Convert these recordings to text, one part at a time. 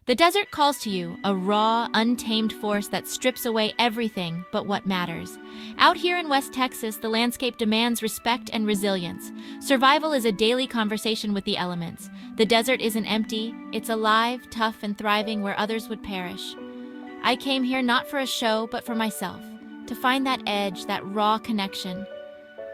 The desert calls to you, a raw, untamed force that strips away everything but what matters. Out here in West Texas, the landscape demands respect and resilience. Survival is a daily conversation with the elements. The desert isn't empty, it's alive, tough, and thriving where others would perish. I came here not for a show, but for myself, to find that edge, that raw connection.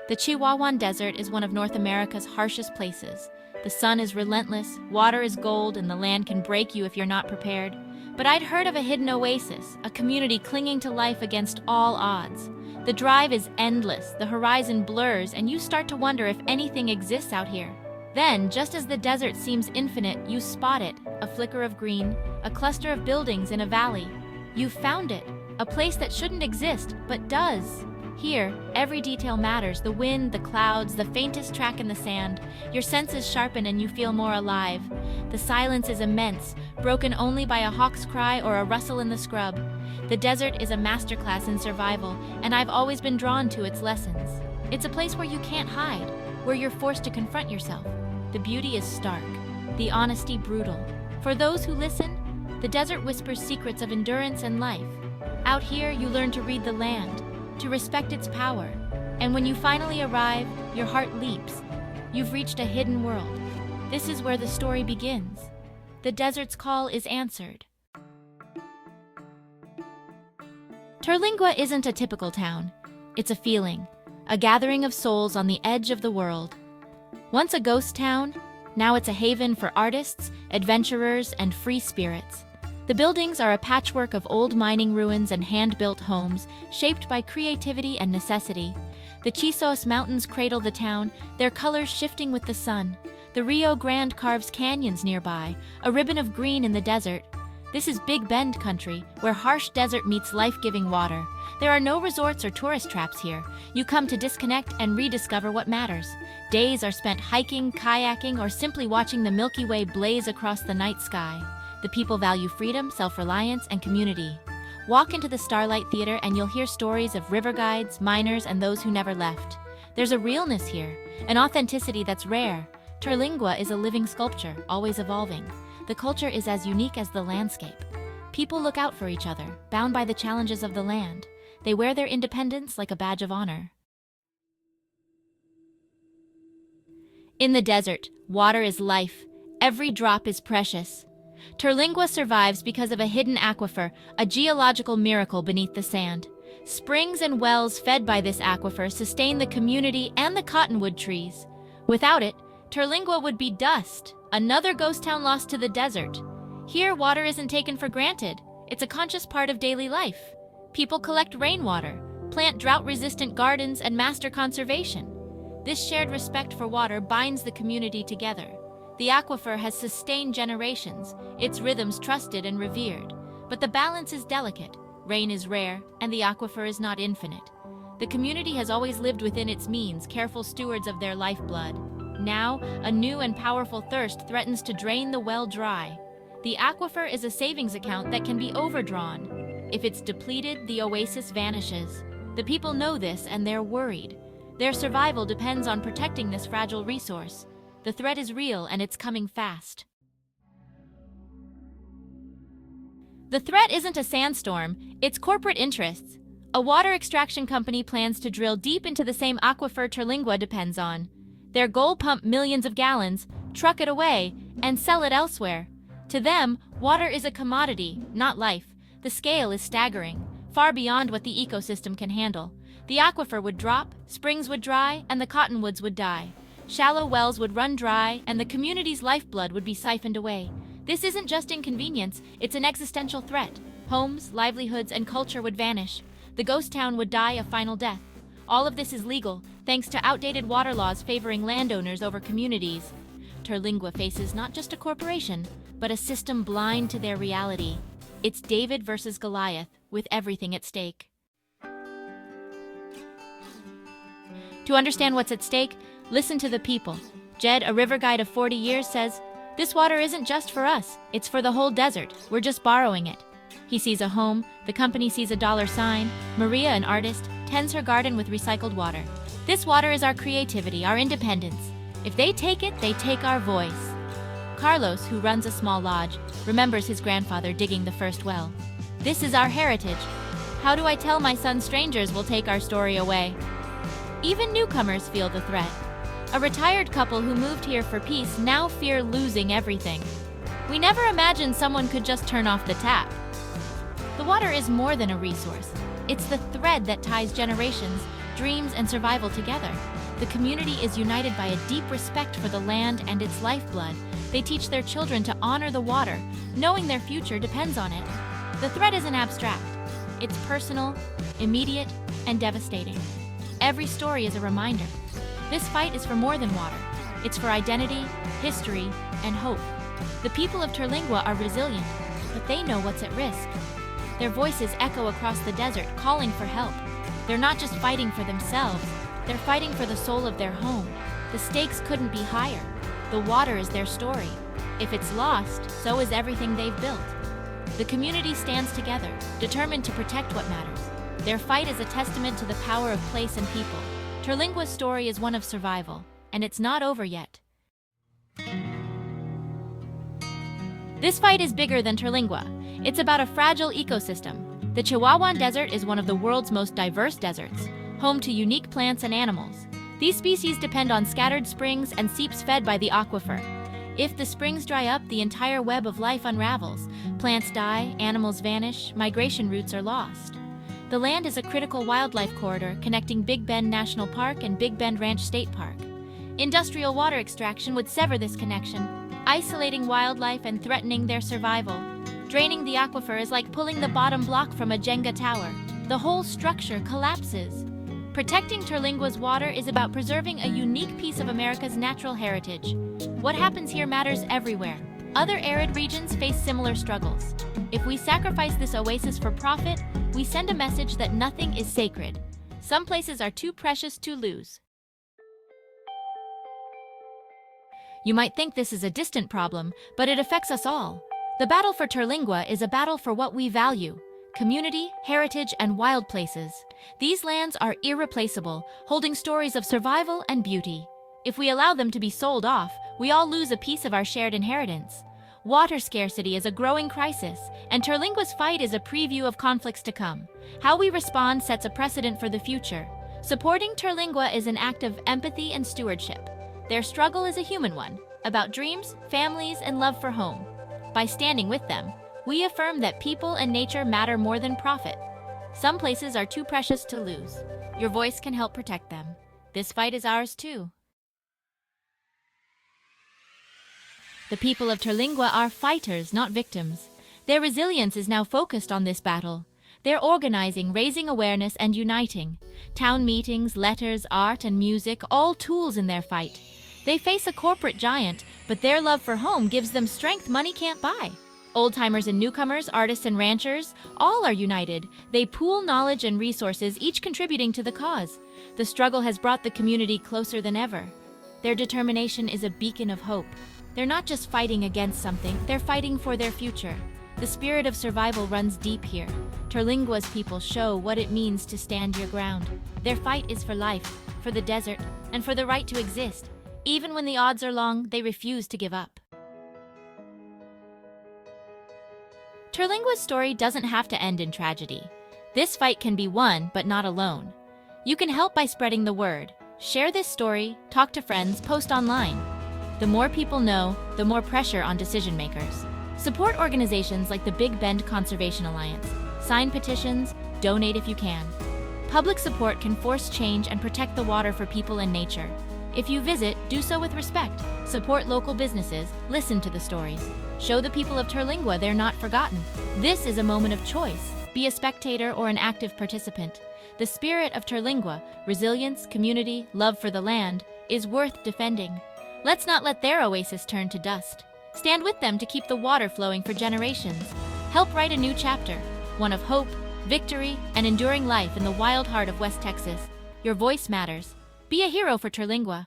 The Chihuahuan Desert is one of North America's harshest places. The sun is relentless, water is gold, and the land can break you if you're not prepared. But I'd heard of a hidden oasis, a community clinging to life against all odds. The drive is endless, the horizon blurs, and you start to wonder if anything exists out here. Then, just as the desert seems infinite, you spot it, a flicker of green, a cluster of buildings in a valley. You've found it, a place that shouldn't exist, but does. Here, every detail matters, the wind, the clouds, the faintest track in the sand. Your senses sharpen and you feel more alive. The silence is immense, broken only by a hawk's cry or a rustle in the scrub. The desert is a masterclass in survival, and I've always been drawn to its lessons. It's a place where you can't hide, where you're forced to confront yourself. The beauty is stark, the honesty brutal. For those who listen, the desert whispers secrets of endurance and life. Out here, you learn to read the land, to respect its power. And when you finally arrive, your heart leaps. You've reached a hidden world. This is where the story begins. The desert's call is answered. Terlingua isn't a typical town. It's a feeling, a gathering of souls on the edge of the world. Once a ghost town, now it's a haven for artists, adventurers, and free spirits. The buildings are a patchwork of old mining ruins and hand-built homes, shaped by creativity and necessity. The Chisos Mountains cradle the town, their colors shifting with the sun. The Rio Grande carves canyons nearby, a ribbon of green in the desert. This is Big Bend country, where harsh desert meets life-giving water. There are no resorts or tourist traps here. You come to disconnect and rediscover what matters. Days are spent hiking, kayaking, or simply watching the Milky Way blaze across the night sky. The people value freedom, self-reliance, and community. Walk into the Starlight Theater and you'll hear stories of river guides, miners, and those who never left. There's a realness here, an authenticity that's rare. Terlingua is a living sculpture, always evolving. The culture is as unique as the landscape. People look out for each other, bound by the challenges of the land. They wear their independence like a badge of honor. In the desert, water is life. Every drop is precious. Terlingua survives because of a hidden aquifer, a geological miracle beneath the sand. Springs and wells fed by this aquifer sustain the community and the cottonwood trees. Without it, Terlingua would be dust, another ghost town lost to the desert. Here, water isn't taken for granted. It's a conscious part of daily life. People collect rainwater, plant drought-resistant gardens, and master conservation. This shared respect for water binds the community together. The aquifer has sustained generations, its rhythms trusted and revered. But the balance is delicate. Rain is rare, and the aquifer is not infinite. The community has always lived within its means, careful stewards of their lifeblood. Now, a new and powerful thirst threatens to drain the well dry. The aquifer is a savings account that can be overdrawn. If it's depleted, the oasis vanishes. The people know this, and they're worried. Their survival depends on protecting this fragile resource. The threat is real, and it's coming fast. The threat isn't a sandstorm, it's corporate interests. A water extraction company plans to drill deep into the same aquifer Terlingua depends on. Their goal: pump millions of gallons, truck it away, and sell it elsewhere. To them, water is a commodity, not life. The scale is staggering, far beyond what the ecosystem can handle. The aquifer would drop, springs would dry, and the cottonwoods would die. Shallow wells would run dry, and the community's lifeblood would be siphoned away. This isn't just inconvenience, it's an existential threat. Homes, livelihoods, and culture would vanish. The ghost town would die a final death. All of this is legal, thanks to outdated water laws favoring landowners over communities. Terlingua faces not just a corporation, but a system blind to their reality. It's David versus Goliath, with everything at stake. To understand what's at stake, listen to the people. Jed, a river guide of 40 years, says, "This water isn't just for us, it's for the whole desert. We're just borrowing it." He sees a home, the company sees a dollar sign. Maria, an artist, tends her garden with recycled water. "This water is our creativity, our independence. If they take it, they take our voice." Carlos, who runs a small lodge, remembers his grandfather digging the first well. This is our heritage. How do I tell my son strangers will take our story away? Even newcomers feel the threat. A retired couple who moved here for peace now fear losing everything. We never imagined someone could just turn off the tap. The water is more than a resource. It's the thread that ties generations, dreams, and survival together. The community is united by a deep respect for the land and its lifeblood. They teach their children to honor the water, knowing their future depends on it. The threat isn't abstract. It's personal, immediate, and devastating. Every story is a reminder. This fight is for more than water. It's for identity, history, and hope. The people of Terlingua are resilient, but they know what's at risk. Their voices echo across the desert, calling for help. They're not just fighting for themselves, they're fighting for the soul of their home. The stakes couldn't be higher. The water is their story. If it's lost, so is everything they've built. The community stands together, determined to protect what matters. Their fight is a testament to the power of place and people. Terlingua's story is one of survival, and it's not over yet. This fight is bigger than Terlingua. It's about a fragile ecosystem. The Chihuahuan Desert is one of the world's most diverse deserts, home to unique plants and animals. These species depend on scattered springs and seeps fed by the aquifer. If the springs dry up, the entire web of life unravels. Plants die, animals vanish, migration routes are lost. The land is a critical wildlife corridor connecting Big Bend National Park and Big Bend Ranch State Park. Industrial water extraction would sever this connection, isolating wildlife and threatening their survival. Draining the aquifer is like pulling the bottom block from a Jenga tower. The whole structure collapses. Protecting Terlingua's water is about preserving a unique piece of America's natural heritage. What happens here matters everywhere. Other arid regions face similar struggles. If we sacrifice this oasis for profit, we send a message that nothing is sacred. Some places are too precious to lose. You might think this is a distant problem, but it affects us all. The battle for Terlingua is a battle for what we value: community, heritage, and wild places. These lands are irreplaceable, holding stories of survival and beauty. If we allow them to be sold off, we all lose a piece of our shared inheritance. Water scarcity is a growing crisis, and Terlingua's fight is a preview of conflicts to come. How we respond sets a precedent for the future. Supporting Terlingua is an act of empathy and stewardship. Their struggle is a human one, about dreams, families, and love for home. By standing with them, we affirm that people and nature matter more than profit. Some places are too precious to lose. Your voice can help protect them. This fight is ours too. The people of Terlingua are fighters, not victims. Their resilience is now focused on this battle. They're organizing, raising awareness, and uniting. Town meetings, letters, art, and music, all tools in their fight. They face a corporate giant, but their love for home gives them strength money can't buy. Old-timers and newcomers, artists and ranchers, all are united. They pool knowledge and resources, each contributing to the cause. The struggle has brought the community closer than ever. Their determination is a beacon of hope. They're not just fighting against something, they're fighting for their future. The spirit of survival runs deep here. Terlingua's people show what it means to stand your ground. Their fight is for life, for the desert, and for the right to exist. Even when the odds are long, they refuse to give up. Terlingua's story doesn't have to end in tragedy. This fight can be won, but not alone. You can help by spreading the word. Share this story, talk to friends, post online. The more people know, the more pressure on decision makers. Support organizations like the Big Bend Conservation Alliance. Sign petitions, donate if you can. Public support can force change and protect the water for people and nature. If you visit, do so with respect. Support local businesses, listen to the stories. Show the people of Terlingua they're not forgotten. This is a moment of choice. Be a spectator or an active participant. The spirit of Terlingua, resilience, community, love for the land, is worth defending. Let's not let their oasis turn to dust. Stand with them to keep the water flowing for generations. Help write a new chapter, one of hope, victory, and enduring life in the wild heart of West Texas. Your voice matters. Be a hero for Terlingua.